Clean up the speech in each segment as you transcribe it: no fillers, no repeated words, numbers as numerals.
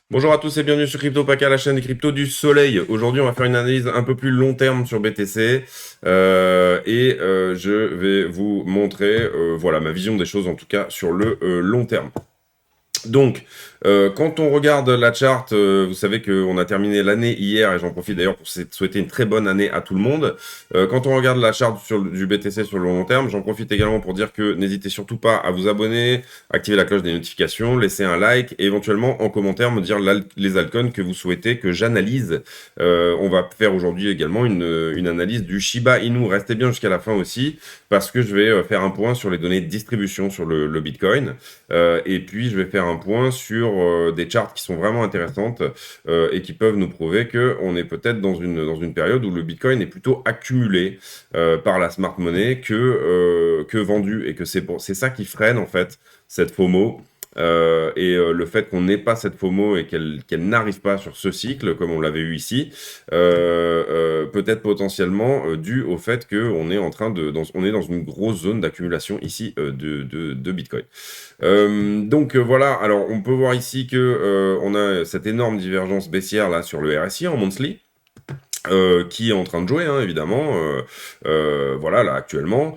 Bonjour à tous et bienvenue sur CryptoPaca, la chaîne des cryptos du soleil. Aujourd'hui, on va faire une analyse un peu plus long terme sur BTC je vais vous montrer voilà, ma vision des choses en tout cas sur le long terme. Donc, quand on regarde la charte, vous savez qu'on a terminé l'année hier, et j'en profite d'ailleurs pour souhaiter une très bonne année à tout le monde. Quand on regarde la charte du BTC sur le long terme, j'en profite également pour dire que n'hésitez surtout pas à vous abonner, activer la cloche des notifications, laisser un like, et éventuellement en commentaire me dire les altcoins que vous souhaitez que j'analyse. On va faire aujourd'hui également une analyse du Shiba Inu. Restez bien jusqu'à la fin aussi, parce que je vais faire un point sur les données de distribution sur le Bitcoin. Et puis, je vais faire un point sur des charts qui sont vraiment intéressantes et qui peuvent nous prouver qu'on est peut-être dans une période où le Bitcoin est plutôt accumulé par la smart money que vendu. Et que c'est ça qui freine, en fait, cette FOMO. Le fait qu'on n'ait pas cette FOMO et qu'elle n'arrive pas sur ce cycle, comme on l'avait eu ici, peut-être potentiellement dû au fait qu'on est on est dans une grosse zone d'accumulation ici de Bitcoin. Voilà, alors on peut voir ici que on a cette énorme divergence baissière là sur le RSI en monthly. Qui est en train de jouer, hein, évidemment, voilà, là, actuellement.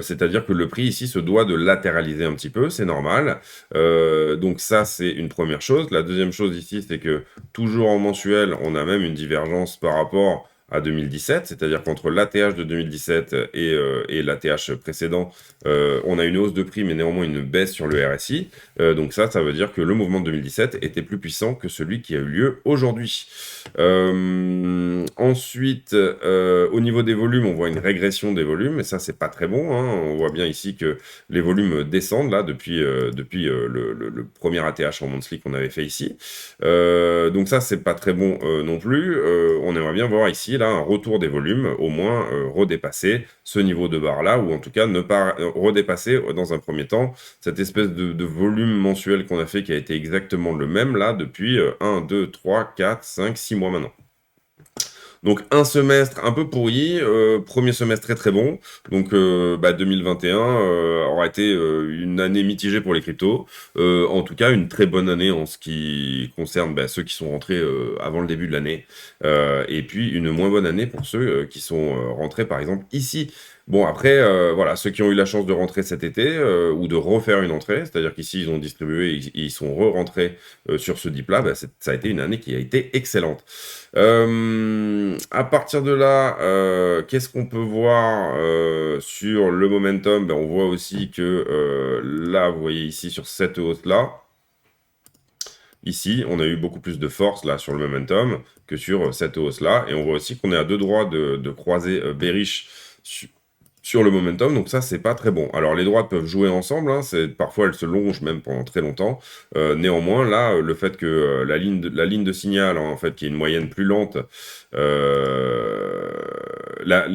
C'est-à-dire que le prix, ici, se doit de latéraliser un petit peu, c'est normal. Donc ça, c'est une première chose. La deuxième chose ici, c'est que, toujours en mensuel, on a même une divergence par rapport à 2017, c'est-à-dire qu'entre l'ATH de 2017 et l'ATH précédent, on a une hausse de prix, mais néanmoins une baisse sur le RSI. Donc ça veut dire que le mouvement de 2017 était plus puissant que celui qui a eu lieu aujourd'hui. Ensuite, au niveau des volumes, on voit une régression des volumes, et ça, c'est pas très bon, hein. On voit bien ici que les volumes descendent là depuis le premier ATH en monthly qu'on avait fait ici. Donc ça, c'est pas très bon non plus. On aimerait bien voir ici là un retour des volumes, au moins redépasser ce niveau de barre là, ou en tout cas ne pas redépasser dans un premier temps cette espèce de volume mensuel qu'on a fait qui a été exactement le même là depuis 1, 2, 3, 4, 5, 6 mois maintenant. Donc un semestre un peu pourri, premier semestre très très bon. Donc 2021 aura été une année mitigée pour les cryptos. En tout cas, une très bonne année en ce qui concerne ceux qui sont rentrés avant le début de l'année. Et puis une moins bonne année pour ceux qui sont rentrés par exemple ici. Bon après, voilà, ceux qui ont eu la chance de rentrer cet été ou de refaire une entrée, c'est-à-dire qu'ici ils ont distribué, ils sont re-rentrés sur ce dip-là, ça a été une année qui a été excellente. À partir de là, qu'est-ce qu'on peut voir sur le momentum? On voit aussi que là, vous voyez ici sur cette hausse-là, ici, on a eu beaucoup plus de force là sur le momentum que sur cette hausse-là. Et on voit aussi qu'on est à deux droits de croiser bearish sur le momentum, donc ça, c'est pas très bon. Alors, les droites peuvent jouer ensemble, hein, parfois elles se longent même pendant très longtemps. Néanmoins, là, le fait que la ligne de signal, hein, en fait, qui est une moyenne plus lente, la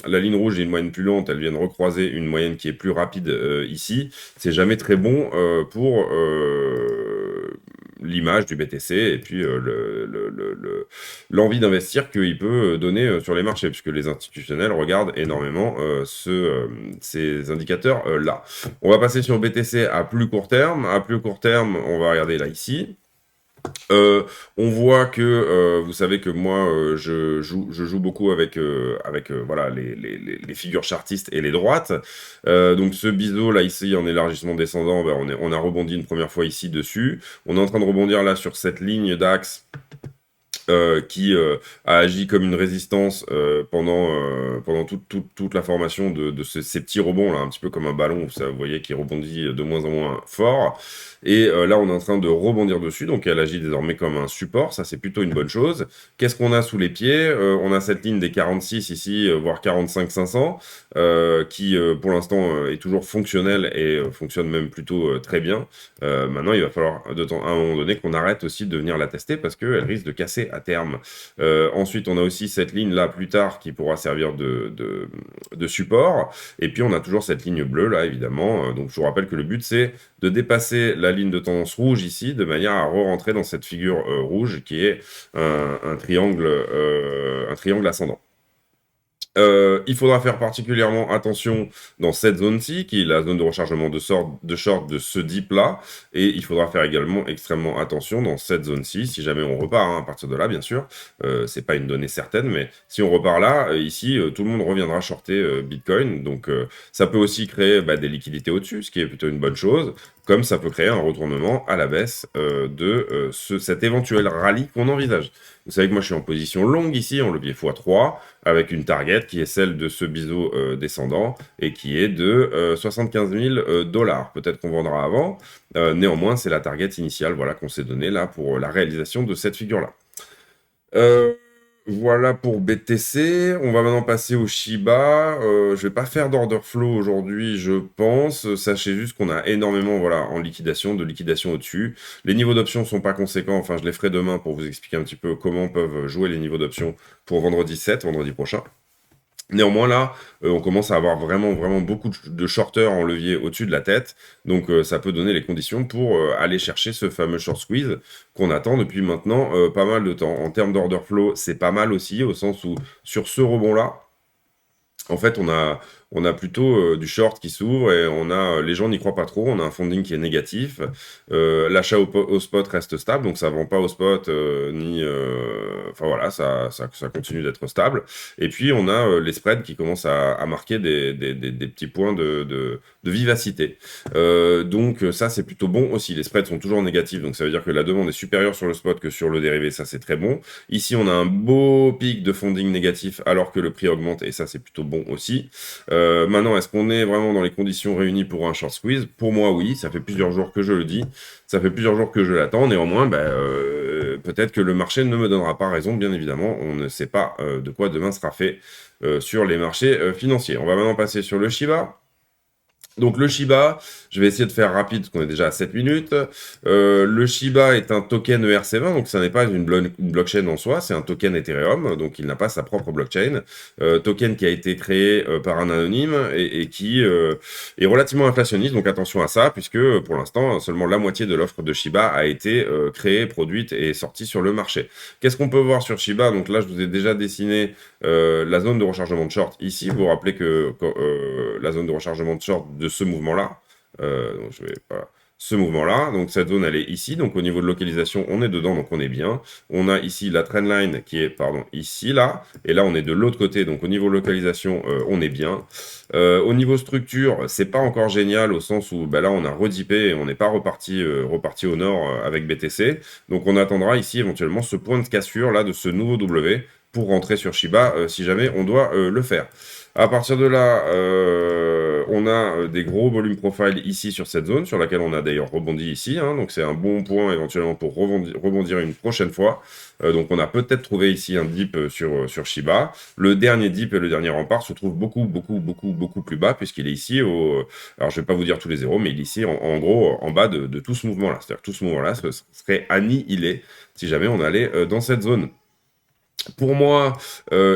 ligne rouge est une moyenne plus lente, elle vient de recroiser une moyenne qui est plus rapide ici, c'est jamais très bon pour l'image du BTC et puis l'envie d'investir qu'il peut donner sur les marchés, puisque les institutionnels regardent énormément ces indicateurs-là. On va passer sur BTC à plus court terme. À plus court terme, on va regarder là ici. On voit que, vous savez que moi, je joue beaucoup avec voilà, les figures chartistes et les droites. Donc ce biseau là ici en élargissement descendant, on a rebondi une première fois ici dessus. On est en train de rebondir là sur cette ligne d'axe qui a agi comme une résistance pendant toute la formation de ces petits rebonds là, un petit peu comme un ballon, vous voyez, qui rebondit de moins en moins fort. Et là, on est en train de rebondir dessus, donc elle agit désormais comme un support, ça c'est plutôt une bonne chose. Qu'est-ce qu'on a sous les pieds? On a cette ligne des 46 ici, voire 45 500, qui pour l'instant est toujours fonctionnelle et fonctionne même plutôt très bien. Maintenant, il va falloir à un moment donné qu'on arrête aussi de venir la tester parce qu'elle risque de casser à terme. Ensuite, on a aussi cette ligne là plus tard qui pourra servir de support. Et puis, on a toujours cette ligne bleue là, évidemment. Donc, je vous rappelle que le but, c'est de dépasser la ligne de tendance rouge ici de manière à re-rentrer dans cette figure rouge qui est un triangle ascendant. Il faudra faire particulièrement attention dans cette zone-ci, qui est la zone de rechargement de short de ce dip-là, et il faudra faire également extrêmement attention dans cette zone-ci, si jamais on repart, hein, à partir de là, bien sûr. C'est pas une donnée certaine, mais si on repart là, ici, tout le monde reviendra shorter Bitcoin, donc ça peut aussi créer des liquidités au-dessus, ce qui est plutôt une bonne chose, comme ça peut créer un retournement à la baisse cet éventuel rallye qu'on envisage. Vous savez que moi je suis en position longue ici, en levier x3, avec une target qui est celle de ce biseau descendant et qui est de 75 000 dollars. Peut-être qu'on vendra avant. Néanmoins, c'est la target initiale voilà, qu'on s'est donnée là pour la réalisation de cette figure-là. Voilà pour BTC. On va maintenant passer au Shiba. Je vais pas faire d'order flow aujourd'hui, je pense. Sachez juste qu'on a énormément, voilà, en liquidation, de liquidation au-dessus. Les niveaux d'options sont pas conséquents. Enfin, je les ferai demain pour vous expliquer un petit peu comment peuvent jouer les niveaux d'options pour vendredi prochain. Néanmoins, là, on commence à avoir vraiment, vraiment beaucoup de shorters en levier au-dessus de la tête. Donc, ça peut donner les conditions pour aller chercher ce fameux short squeeze qu'on attend depuis maintenant pas mal de temps. En termes d'order flow, c'est pas mal aussi, au sens où sur ce rebond-là, en fait, on a plutôt du short qui s'ouvre et les gens n'y croient pas trop. On a un funding qui est négatif. L'achat au spot reste stable, donc ça vend pas au spot enfin voilà, ça continue d'être stable. Et puis on a les spreads qui commencent à marquer des petits points de vivacité. Donc ça c'est plutôt bon aussi. Les spreads sont toujours négatifs, donc ça veut dire que la demande est supérieure sur le spot que sur le dérivé. Ça c'est très bon. Ici on a un beau pic de funding négatif alors que le prix augmente et ça c'est plutôt bon aussi. Maintenant, est-ce qu'on est vraiment dans les conditions réunies pour un short squeeze? Pour moi, oui. Ça fait plusieurs jours que je le dis. Ça fait plusieurs jours que je l'attends. Néanmoins, peut-être que le marché ne me donnera pas raison, bien évidemment. On ne sait pas de quoi demain sera fait sur les marchés financiers. On va maintenant passer sur le Shiba. Donc le Shiba, je vais essayer de faire rapide parce qu'on est déjà à 7 minutes. Le Shiba est un token ERC20, donc ça n'est pas une blockchain en soi, c'est un token Ethereum, donc il n'a pas sa propre blockchain. Token qui a été créé par un anonyme et qui est relativement inflationniste, donc attention à ça, puisque pour l'instant, seulement la moitié de l'offre de Shiba a été créée, produite et sortie sur le marché. Qu'est-ce qu'on peut voir sur Shiba? Donc là, je vous ai déjà dessiné la zone de rechargement de short ici. Vous vous rappelez que la zone de rechargement de short de ce mouvement-là, donc ce mouvement-là, donc cette zone elle est ici, donc au niveau de localisation on est dedans, donc on est bien. On a ici la trendline qui est, ici, là, et là on est de l'autre côté, donc au niveau localisation on est bien. Au niveau structure, c'est pas encore génial au sens où là on a redipé et on n'est pas reparti au nord avec BTC, donc on attendra ici éventuellement ce point de cassure là de ce nouveau W pour rentrer sur Shiba si jamais on doit le faire. À partir de là, on a des gros volumes profile ici sur cette zone, sur laquelle on a d'ailleurs rebondi ici. Hein, donc c'est un bon point éventuellement pour rebondir une prochaine fois. Donc on a peut-être trouvé ici un dip sur Shiba. Le dernier dip et le dernier rempart se trouvent beaucoup plus bas, puisqu'il est ici alors je vais pas vous dire tous les zéros, mais il est ici en gros en bas de tout ce mouvement-là. C'est-à-dire que tout ce mouvement-là serait annihilé si jamais on allait dans cette zone. Pour moi,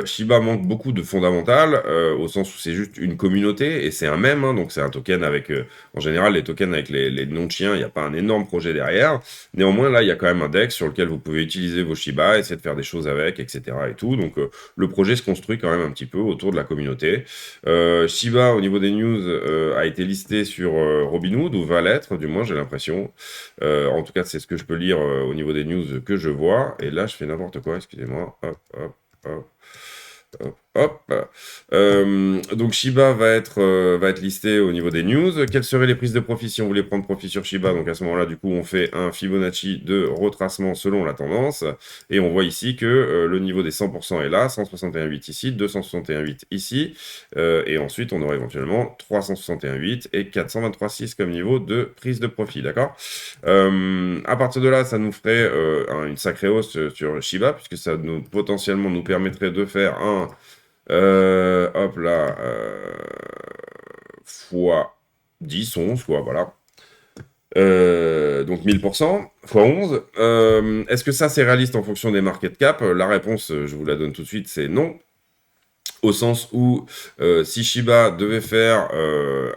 Shiba manque beaucoup de fondamental, au sens où c'est juste une communauté, et c'est un mème, hein, donc c'est un token avec, en général, les tokens avec les noms de chiens, il n'y a pas un énorme projet derrière. Néanmoins, là, il y a quand même un DEX sur lequel vous pouvez utiliser vos Shiba, essayer de faire des choses avec, etc. et tout. Donc, le projet se construit quand même un petit peu autour de la communauté. Shiba, au niveau des news, a été listé sur Robinhood, ou va l'être, du moins, j'ai l'impression. En tout cas, c'est ce que je peux lire au niveau des news que je vois. Et là, je fais n'importe quoi, excusez-moi. Hop. Donc Shiba va être listé au niveau des news. Quelles seraient les prises de profit si on voulait prendre profit sur Shiba? Donc à ce moment-là, du coup, on fait un Fibonacci de retracement selon la tendance. Et on voit ici que le niveau des 100% est là, 161,8 ici, 261,8 ici. Et ensuite, on aurait éventuellement 361,8 et 423,6 comme niveau de prise de profit, d'accord? À partir de là, ça nous ferait une sacrée hausse sur Shiba, puisque ça potentiellement nous permettrait de faire un hop là, fois 10, 11, quoi, voilà. Donc 1000%, fois 11. Est-ce que ça, c'est réaliste en fonction des market cap? La réponse, je vous la donne tout de suite, c'est non. Au sens où si Shiba devait faire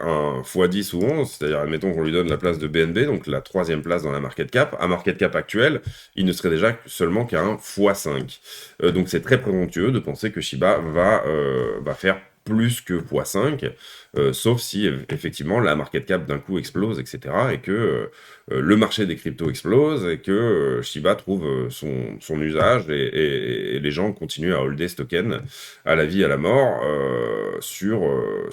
un x10 ou 11, c'est-à-dire admettons qu'on lui donne la place de BNB, donc la troisième place dans la market cap, à market cap actuel, il ne serait déjà seulement qu'à un x5. Donc c'est très présomptueux de penser que Shiba va faire plus que x5, sauf si effectivement la market cap d'un coup explose, etc., et que le marché des cryptos explose, et que Shiba trouve son usage, et les gens continuent à holder ce token à la vie, à la mort, sur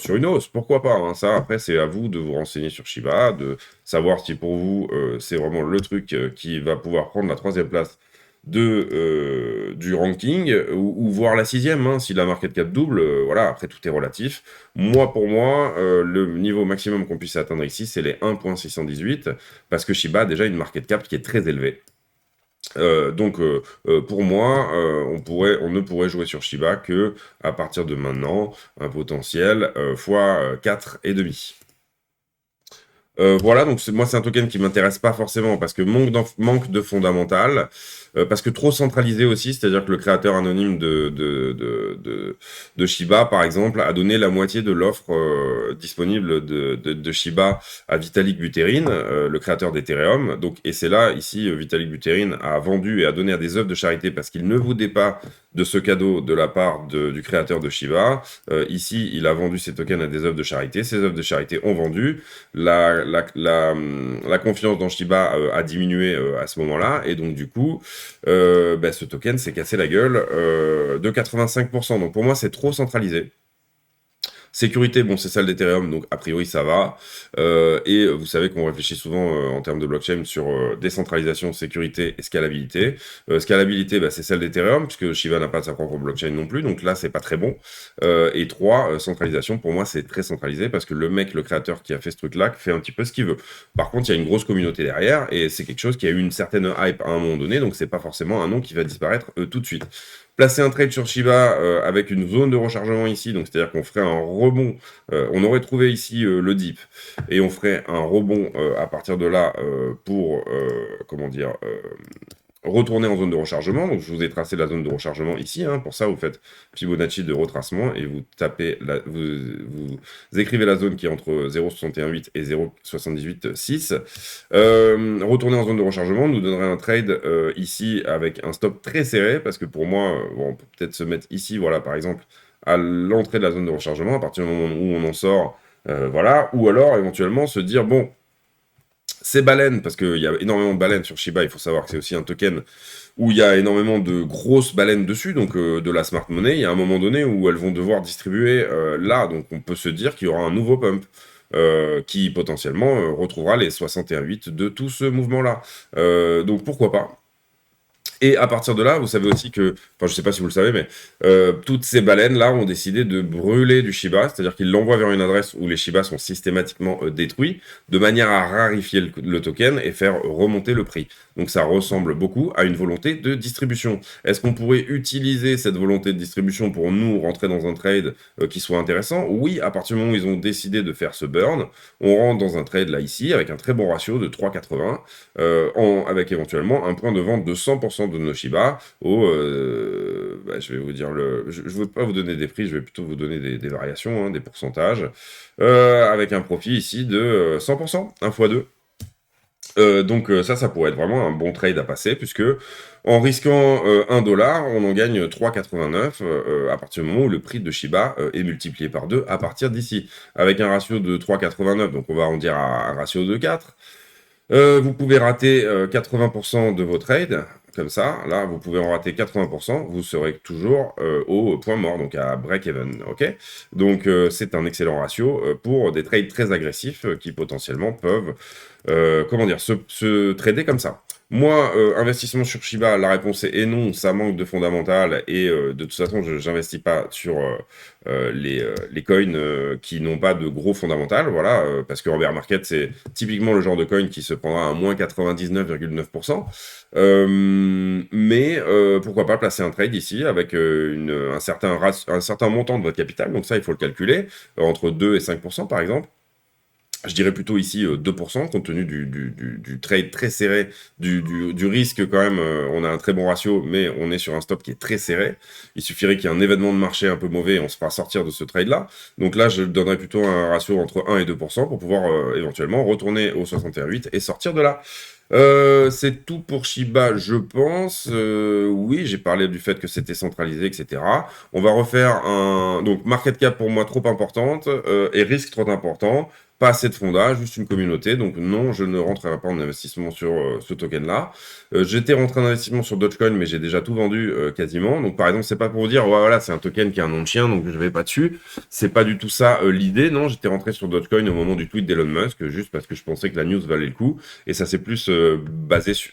une hausse. Pourquoi pas, hein. Ça, après, c'est à vous de vous renseigner sur Shiba, de savoir si pour vous, c'est vraiment le truc qui va pouvoir prendre la troisième place du ranking, ou voire la sixième, hein, si la market cap double, voilà, après tout est relatif. Moi, pour moi, le niveau maximum qu'on puisse atteindre ici, c'est les 1.618, parce que Shiba a déjà une market cap qui est très élevée. Donc, pour moi, on ne pourrait jouer sur Shiba que à partir de maintenant, un potentiel fois 4,5. Voilà, donc moi c'est un token qui m'intéresse pas forcément parce que manque de fondamental, parce que trop centralisé aussi, c'est-à-dire que le créateur anonyme de Shiba, par exemple, a donné la moitié de l'offre disponible de Shiba à Vitalik Buterin, le créateur d'Ethereum. Donc, et c'est là, ici, Vitalik Buterin a vendu et a donné à des œuvres de charité parce qu'il ne voulait pas de ce cadeau de la part du créateur de Shiba. Ici, il a vendu ses tokens à des œuvres de charité. Ces œuvres de charité ont vendu. La confiance dans Shiba a diminué à ce moment-là, et donc du coup, ce token s'est cassé la gueule de 85%. Donc pour moi, c'est trop centralisé. Sécurité, bon, c'est celle d'Ethereum, donc a priori ça va. Et vous savez qu'on réfléchit souvent en termes de blockchain sur décentralisation, sécurité et scalabilité. Scalabilité, c'est celle d'Ethereum, puisque Shiba n'a pas sa propre blockchain non plus, donc là c'est pas très bon. Et 3, centralisation, pour moi c'est très centralisé, parce que le créateur qui a fait ce truc-là, fait un petit peu ce qu'il veut. Par contre, il y a une grosse communauté derrière, et c'est quelque chose qui a eu une certaine hype à un moment donné, donc c'est pas forcément un nom qui va disparaître tout de suite. Placer un trade sur Shiba avec une zone de rechargement ici, donc c'est-à-dire qu'on ferait un rebond, on aurait trouvé ici le dip, et on ferait un rebond à partir de là pour, comment dire, retourner en zone de rechargement. Donc je vous ai tracé la zone de rechargement ici, hein. Pour ça vous faites Fibonacci de retracement et vous tapez vous écrivez la zone qui est entre 0,618 et 0,786. Retourner en zone de rechargement nous donnerait un trade ici avec un stop très serré, parce que pour moi, on peut peut-être se mettre ici, voilà, par exemple, à l'entrée de la zone de rechargement, à partir du moment où on en sort, voilà, ou alors éventuellement se dire, bon, ces baleines, parce qu'il y a énormément de baleines sur Shiba, il faut savoir que c'est aussi un token où il y a énormément de grosses baleines dessus, donc de la smart money. Il y a un moment donné où elles vont devoir distribuer là, donc on peut se dire qu'il y aura un nouveau pump. Qui potentiellement retrouvera les 61,8 de tout ce mouvement-là. Donc pourquoi pas. Et à partir de là, vous savez aussi que, enfin je sais pas si vous le savez, mais toutes ces baleines-là ont décidé de brûler du Shiba, c'est-à-dire qu'ils l'envoient vers une adresse où les Shiba sont systématiquement détruits, de manière à rarifier le token et faire remonter le prix. Donc ça ressemble beaucoup à une volonté de distribution. Est-ce qu'on pourrait utiliser cette volonté de distribution pour nous rentrer dans un trade qui soit intéressant? Oui, à partir du moment où ils ont décidé de faire ce burn, on rentre dans un trade là ici avec un très bon ratio de 3,80, avec éventuellement un point de vente de 100% de nos Shiba je vais vous dire je ne veux pas vous donner des prix, je vais plutôt vous donner des variations, hein, des pourcentages, avec un profit ici de 100%, 1 x 2. Donc ça pourrait être vraiment un bon trade à passer, puisque en risquant 1 dollar, on en gagne 3,89 à partir du moment où le prix de Shiba est multiplié par 2 à partir d'ici. Avec un ratio de 3,89, donc on va en dire à un ratio de 4. Vous pouvez rater 80% de vos trades, comme ça. Là, vous pouvez en rater 80%, vous serez toujours au point mort, donc à break-even. Ok. Donc, c'est un excellent ratio pour des trades très agressifs qui potentiellement peuvent se trader comme ça. Moi, investissement sur Shiba, la réponse est non, ça manque de fondamental, et de toute façon, je n'investis pas sur les coins qui n'ont pas de gros fondamental, voilà, parce que en bear market, c'est typiquement le genre de coin qui se prendra à moins 99,9%. Mais pourquoi pas placer un trade ici avec un certain montant de votre capital, donc ça, il faut le calculer, entre 2 et 5% par exemple. Je dirais plutôt ici 2%, compte tenu du trade très serré, du risque quand même. On a un très bon ratio, mais on est sur un stop qui est très serré. Il suffirait qu'il y ait un événement de marché un peu mauvais et on se fera sortir de ce trade-là. Donc là, je donnerais plutôt un ratio entre 1 et 2% pour pouvoir éventuellement retourner au 61,8 et sortir de là. C'est tout pour Shiba, je pense. Oui, j'ai parlé du fait que c'était centralisé, etc. On va refaire un... Donc, market cap pour moi trop importante et risque trop important. Pas assez de fonds, juste une communauté. Donc non, je ne rentrerai pas en investissement sur ce token-là. J'étais rentré en investissement sur Dogecoin, mais j'ai déjà tout vendu quasiment. Donc par exemple, c'est pas pour vous dire, ouais, voilà, c'est un token qui a un nom de chien, donc je vais pas dessus. C'est pas du tout ça l'idée. Non, j'étais rentré sur Dogecoin au moment du tweet d'Elon Musk, juste parce que je pensais que la news valait le coup. Et ça s'est plus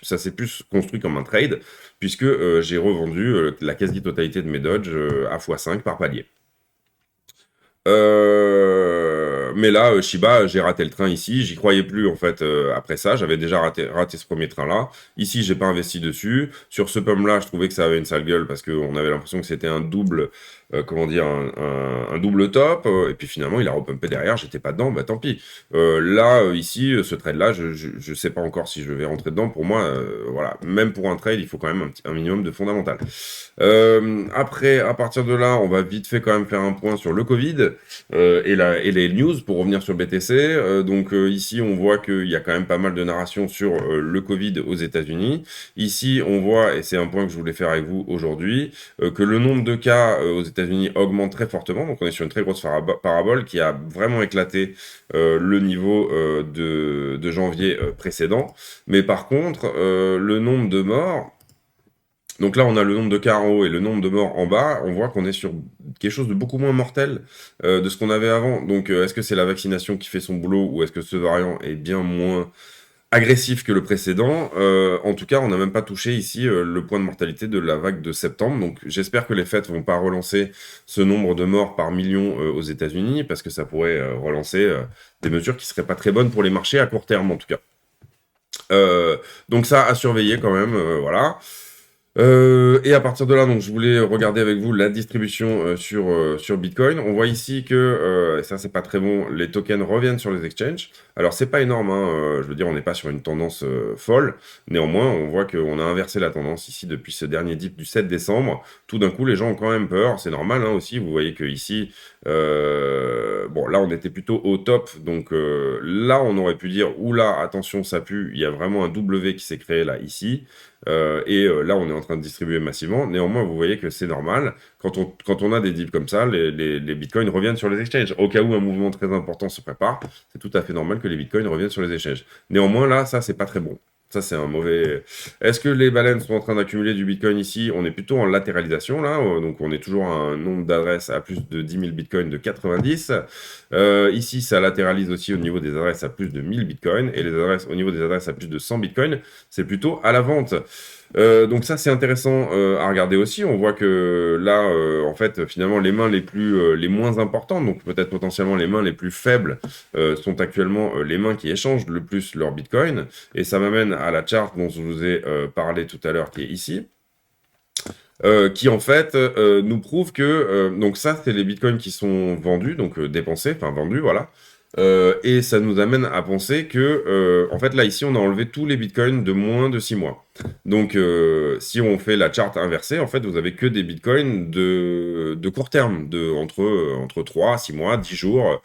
ça s'est plus construit comme un trade, puisque j'ai revendu la quasi-totalité de mes Doge à x5 par palier. Mais là, Shiba, j'ai raté le train ici. J'y croyais plus en fait après ça. J'avais déjà raté ce premier train-là. Ici, j'ai pas investi dessus. Sur ce pomme-là, je trouvais que ça avait une sale gueule parce qu'on avait l'impression que c'était un double, comment dire, un double top. Et puis finalement, il a repumpé derrière. J'étais pas dedans. Bah tant pis. Là, ici, ce trade-là, je sais pas encore si je vais rentrer dedans. Pour moi, voilà, même pour un trade, il faut quand même un minimum de fondamental. Après, à partir de là, on va vite fait quand même faire un point sur le Covid et les news pour revenir sur BTC. Donc ici, on voit qu'il y a quand même pas mal de narrations sur le Covid aux États-Unis. Ici, on voit, et c'est un point que je voulais faire avec vous aujourd'hui, que le nombre de cas aux États-Unis augmente très fortement. Donc on est sur une très grosse parabole qui a vraiment éclaté le niveau de janvier précédent. Mais par contre, le nombre de morts... Donc là, on a le nombre de cas en haut et le nombre de morts en bas. On voit qu'on est sur quelque chose de beaucoup moins mortel de ce qu'on avait avant. Donc, est-ce que c'est la vaccination qui fait son boulot ou est-ce que ce variant est bien moins agressif que le précédent? En tout cas, on n'a même pas touché ici le point de mortalité de la vague de septembre. Donc, j'espère que les fêtes vont pas relancer ce nombre de morts par million aux États-Unis parce que ça pourrait relancer des mesures qui seraient pas très bonnes pour les marchés à court terme, en tout cas. Donc ça à surveiller quand même, voilà. Et à partir de là, donc je voulais regarder avec vous la distribution sur Bitcoin. On voit ici que, et ça c'est pas très bon, les tokens reviennent sur les exchanges. Alors c'est pas énorme, hein, je veux dire on n'est pas sur une tendance folle. Néanmoins, on voit qu'on a inversé la tendance ici depuis ce dernier dip du 7 décembre. Tout d'un coup, les gens ont quand même peur, c'est normal hein, aussi. Vous voyez que ici, bon là on était plutôt au top, donc là on aurait pu dire, oula, attention ça pue, il y a vraiment un W qui s'est créé là, ici. Là, on est en train de distribuer massivement. Néanmoins, vous voyez que c'est normal. Quand on a des dips comme ça, les bitcoins reviennent sur les exchanges. Au cas où un mouvement très important se prépare, c'est tout à fait normal que les bitcoins reviennent sur les exchanges. Néanmoins, là, ça, c'est pas très bon. Ça, c'est un mauvais... Est-ce que les baleines sont en train d'accumuler du bitcoin ici? On est plutôt en latéralisation, là. Donc, on est toujours à un nombre d'adresses à plus de 10 000 bitcoins de 90. Ici, ça latéralise aussi au niveau des adresses à plus de 1000 bitcoins. Et les adresses au niveau des adresses à plus de 100 bitcoins, c'est plutôt à la vente. Donc ça c'est intéressant à regarder aussi. On voit que là, en fait, finalement, les mains les moins importantes, donc peut-être potentiellement les mains les plus faibles, sont actuellement les mains qui échangent le plus leur Bitcoin. Et ça m'amène à la chart dont je vous ai parlé tout à l'heure, qui est ici. Qui en fait nous prouve que donc ça c'est les bitcoins qui sont vendus, donc dépensés, enfin vendus, voilà. Et ça nous amène à penser que en fait là ici on a enlevé tous les bitcoins de moins de 6 mois. Donc si on fait la charte inversée, en fait vous avez que des bitcoins de court terme, entre 3, 6 mois, 10 jours.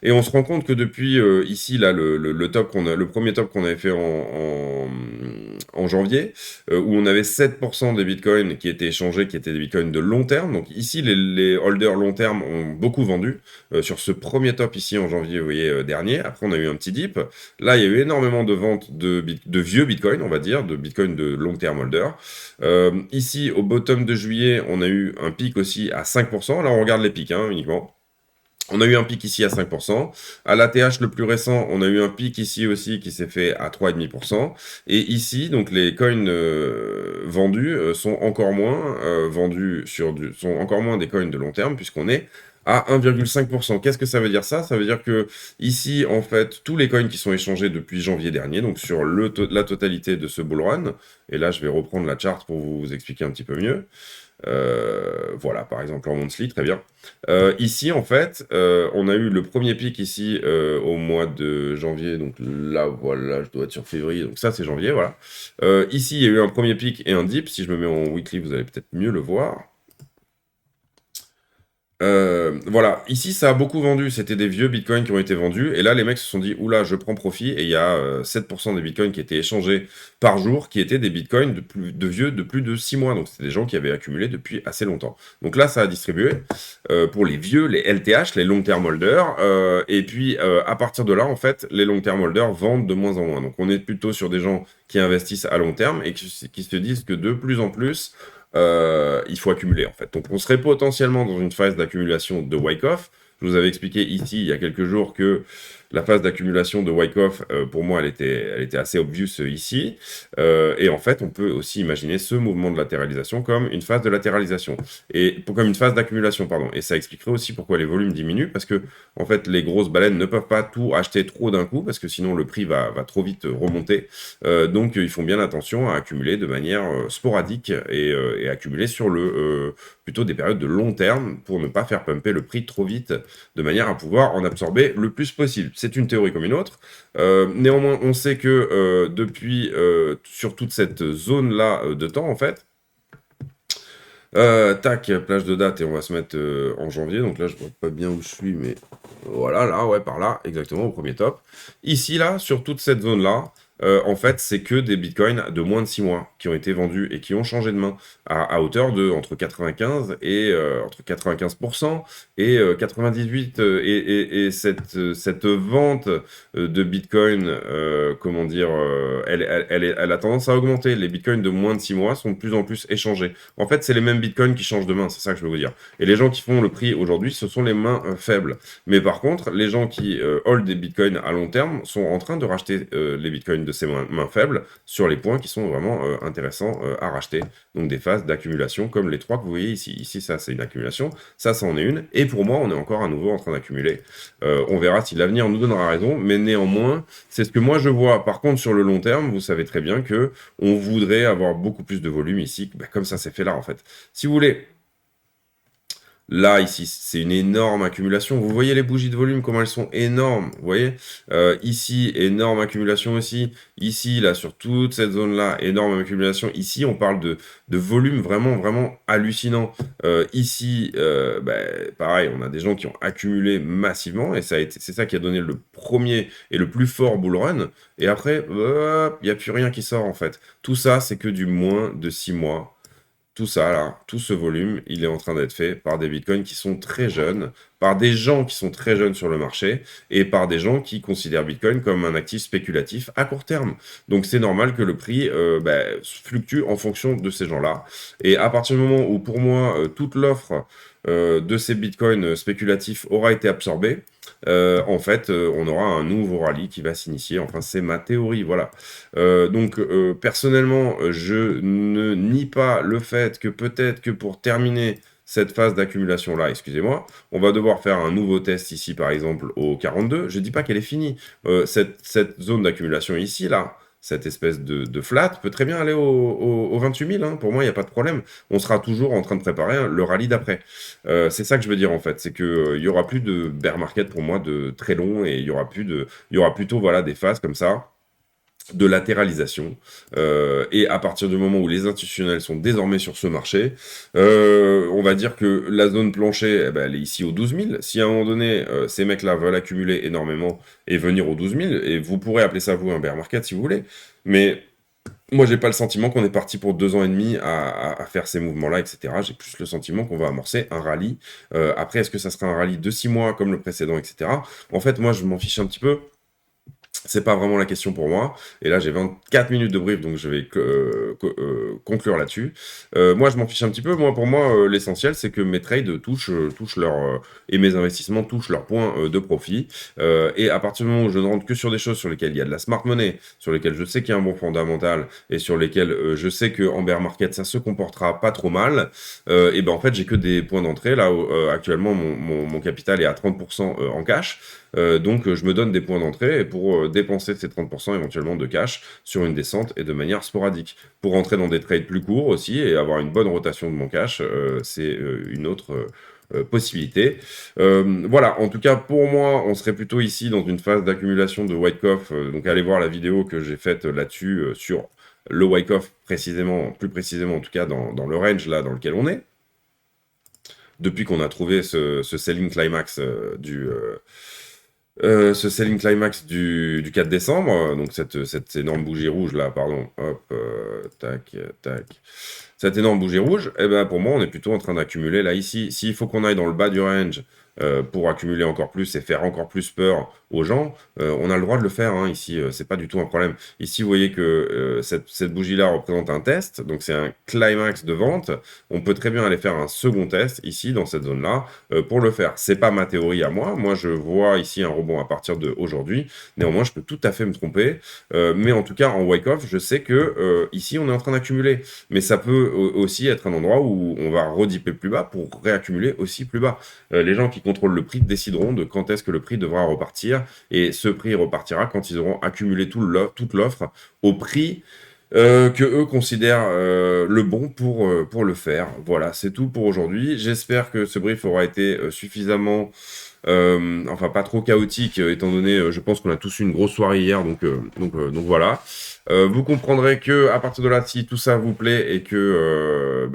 Et on se rend compte que depuis ici là le premier top qu'on avait fait en janvier, où on avait 7% des bitcoins qui étaient échangés, qui étaient des bitcoins de long terme. Donc ici, les holders long terme ont beaucoup vendu sur ce premier top ici en janvier, vous voyez, dernier. Après, on a eu un petit dip. Là, il y a eu énormément de ventes de vieux bitcoins, on va dire, de bitcoins de long terme holder. Ici, au bottom de juillet, on a eu un pic aussi à 5%. Là, on regarde les pics uniquement. On a eu un pic ici à 5%. À l'ATH le plus récent, on a eu un pic ici aussi qui s'est fait à 3,5%. Et ici, donc les coins vendus sont encore moins sont encore moins des coins de long terme puisqu'on est à 1,5%. Qu'est-ce que ça veut dire ça? Ça veut dire que ici, en fait, tous les coins qui sont échangés depuis janvier dernier, donc sur la totalité de ce bull run, et là je vais reprendre la charte pour vous expliquer un petit peu mieux. Voilà, par exemple en monthly, très bien. Ici, en fait, on a eu le premier pic ici au mois de janvier. Donc là, voilà, je dois être sur février. Donc ça, c'est janvier, voilà. Ici, il y a eu un premier pic et un dip. Si je me mets en weekly, vous allez peut-être mieux le voir. Voilà, ici ça a beaucoup vendu, c'était des vieux bitcoins qui ont été vendus, et là les mecs se sont dit, oula, je prends profit, et il y a 7% des bitcoins qui étaient échangés par jour, qui étaient des bitcoins de vieux de plus de 6 mois, donc c'était des gens qui avaient accumulé depuis assez longtemps. Donc là ça a distribué pour les vieux, les LTH, les long term holders, et puis à partir de là, en fait, les long term holders vendent de moins en moins. Donc on est plutôt sur des gens qui investissent à long terme, et qui se disent que de plus en plus, il faut accumuler en fait. Donc on serait potentiellement dans une phase d'accumulation de Wyckoff. Je vous avais expliqué ici il y a quelques jours que la phase d'accumulation de Wyckoff, pour moi, elle était assez obvious ici. Et en fait, on peut aussi imaginer ce mouvement de latéralisation comme une phase de latéralisation. Comme une phase d'accumulation, pardon. Et ça expliquerait aussi pourquoi les volumes diminuent, parce que, en fait, les grosses baleines ne peuvent pas tout acheter trop d'un coup, parce que sinon le prix va trop vite remonter. Donc, ils font bien attention à accumuler de manière sporadique et accumuler sur plutôt des périodes de long terme pour ne pas faire pumper le prix trop vite, de manière à pouvoir en absorber le plus possible. C'est une théorie comme une autre. Néanmoins, on sait que depuis, sur toute cette zone-là de temps, en fait, tac, plage de date, et on va se mettre en janvier. Donc là, je vois pas bien où je suis, mais voilà, là, ouais, par là, exactement, au premier top. Ici, là, sur toute cette zone-là, en fait, c'est que des bitcoins de moins de 6 mois qui ont été vendus et qui ont changé de main à hauteur de entre 95 et entre 95% et 98 et cette vente de bitcoin, comment dire, elle a tendance à augmenter. Les bitcoins de moins de 6 mois sont de plus en plus échangés. En fait, c'est les mêmes bitcoins qui changent de main, c'est ça que je veux vous dire. Et les gens qui font le prix aujourd'hui, ce sont les mains faibles. Mais par contre, les gens qui hold des bitcoins à long terme sont en train de racheter les bitcoins de ces mains faibles sur les points qui sont vraiment intéressants à racheter. Donc des phases d'accumulation comme les trois que vous voyez ici. Ici, ça, c'est une accumulation. Ça en est une. Et pour moi, on est encore à nouveau en train d'accumuler. On verra si l'avenir nous donnera raison. Mais néanmoins, c'est ce que moi je vois. Par contre, sur le long terme, vous savez très bien que on voudrait avoir beaucoup plus de volume ici. Bah, comme ça, c'est fait là, en fait. Si vous voulez... Là, ici, c'est une énorme accumulation. Vous voyez les bougies de volume, comment elles sont énormes. Vous voyez ici, énorme accumulation aussi. Ici, là, sur toute cette zone-là, énorme accumulation. Ici, on parle de volume vraiment, vraiment hallucinant. Ici, pareil, on a des gens qui ont accumulé massivement. Et c'est ça qui a donné le premier et le plus fort bull run. Et après, il n'y a plus rien qui sort, en fait. Tout ça, c'est que du moins de 6 mois. Tout ça, là, tout ce volume, il est en train d'être fait par des bitcoins qui sont très jeunes, par des gens qui sont très jeunes sur le marché, et par des gens qui considèrent Bitcoin comme un actif spéculatif à court terme. Donc c'est normal que le prix fluctue en fonction de ces gens-là. Et à partir du moment où, pour moi, toute l'offre de ces bitcoins spéculatifs aura été absorbée, en fait, on aura un nouveau rallye qui va s'initier. Enfin, c'est ma théorie, voilà. Donc, personnellement, je ne nie pas le fait que peut-être que pour terminer cette phase d'accumulation-là, excusez-moi, on va devoir faire un nouveau test ici, par exemple, au 42. Je ne dis pas qu'elle est finie. Cette zone d'accumulation ici, là, cette espèce de flat peut très bien aller au 28 000. Hein. Pour moi, il n'y a pas de problème. On sera toujours en train de préparer le rallye d'après. C'est ça que je veux dire en fait, c'est que il y aura plus de bear market pour moi de très long et il y aura plutôt voilà des phases comme ça de latéralisation. Et à partir du moment où les institutionnels sont désormais sur ce marché, on va dire que la zone plancher, eh ben, elle est ici aux 12 000. Si à un moment donné, ces mecs-là veulent accumuler énormément et venir aux 12 000, et vous pourrez appeler ça vous un bear market si vous voulez, mais moi, j'ai pas le sentiment qu'on est parti pour 2 ans et demi à faire ces mouvements-là, etc. J'ai plus le sentiment qu'on va amorcer un rallye. Après, est-ce que ça sera un rallye de 6 mois comme le précédent, etc. En fait, moi, je m'en fiche un petit peu. C'est pas vraiment la question pour moi. Et là, j'ai 24 minutes de brief, donc je vais conclure là-dessus. Moi, je m'en fiche un petit peu. Moi, pour moi, l'essentiel, c'est que mes trades touchent leur et mes investissements touchent leurs points de profit. Et à partir du moment où je ne rentre que sur des choses sur lesquelles il y a de la smart money, sur lesquelles je sais qu'il y a un bon fondamental et sur lesquelles je sais que en bear market, ça se comportera pas trop mal, et ben en fait, j'ai que des points d'entrée. Là, actuellement, mon capital est à 30% en cash. Donc je me donne des points d'entrée pour dépenser ces 30% éventuellement de cash sur une descente et de manière sporadique. Pour rentrer dans des trades plus courts aussi et avoir une bonne rotation de mon cash, c'est une autre possibilité. Voilà, en tout cas pour moi, on serait plutôt ici dans une phase d'accumulation de Wyckoff. Donc allez voir la vidéo que j'ai faite là-dessus sur le Wyckoff précisément, plus précisément en tout cas dans le range là dans lequel on est. Depuis qu'on a trouvé ce selling climax ce selling climax du 4 décembre, donc cette énorme bougie rouge là, pardon, hop, tac, tac, cette énorme bougie rouge, et ben pour moi on est plutôt en train d'accumuler là ici. S'il faut qu'on aille dans le bas du range pour accumuler encore plus et faire encore plus peur aux gens, on a le droit de le faire hein, ici, c'est pas du tout un problème. Ici vous voyez que cette bougie là représente un test, donc c'est un climax de vente. On peut très bien aller faire un second test ici dans cette zone là pour le faire. C'est pas ma théorie à moi je vois ici un rebond à partir d'aujourd'hui, néanmoins je peux tout à fait me tromper, mais en tout cas en Wyckoff je sais que ici on est en train d'accumuler, mais ça peut aussi être un endroit où on va redipper plus bas pour réaccumuler aussi plus bas. Les gens qui contrôlent le prix décideront de quand est-ce que le prix devra repartir, et ce prix repartira quand ils auront accumulé toute l'offre au prix que eux considèrent le bon pour le faire. Voilà, c'est tout pour aujourd'hui. J'espère que ce brief aura été suffisamment, enfin pas trop chaotique, étant donné, je pense qu'on a tous eu une grosse soirée hier, donc voilà. Vous comprendrez que à partir de là, si tout ça vous plaît et que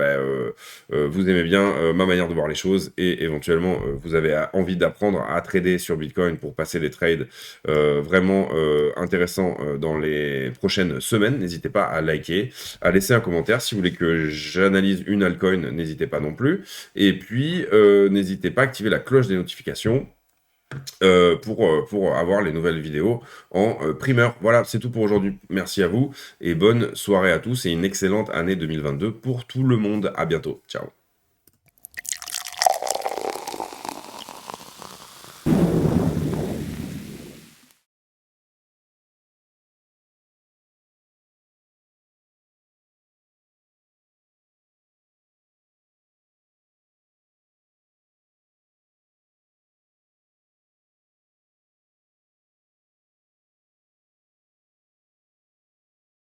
vous aimez bien ma manière de voir les choses et éventuellement vous avez envie d'apprendre à trader sur Bitcoin pour passer des trades vraiment intéressants dans les prochaines semaines, n'hésitez pas à liker, à laisser un commentaire. Si vous voulez que j'analyse une altcoin, n'hésitez pas non plus. Et puis, n'hésitez pas à activer la cloche des notifications pour avoir les nouvelles vidéos en primeur. Voilà, c'est tout pour aujourd'hui. Merci à vous et bonne soirée à tous et une excellente année 2022 pour tout le monde. À bientôt. Ciao.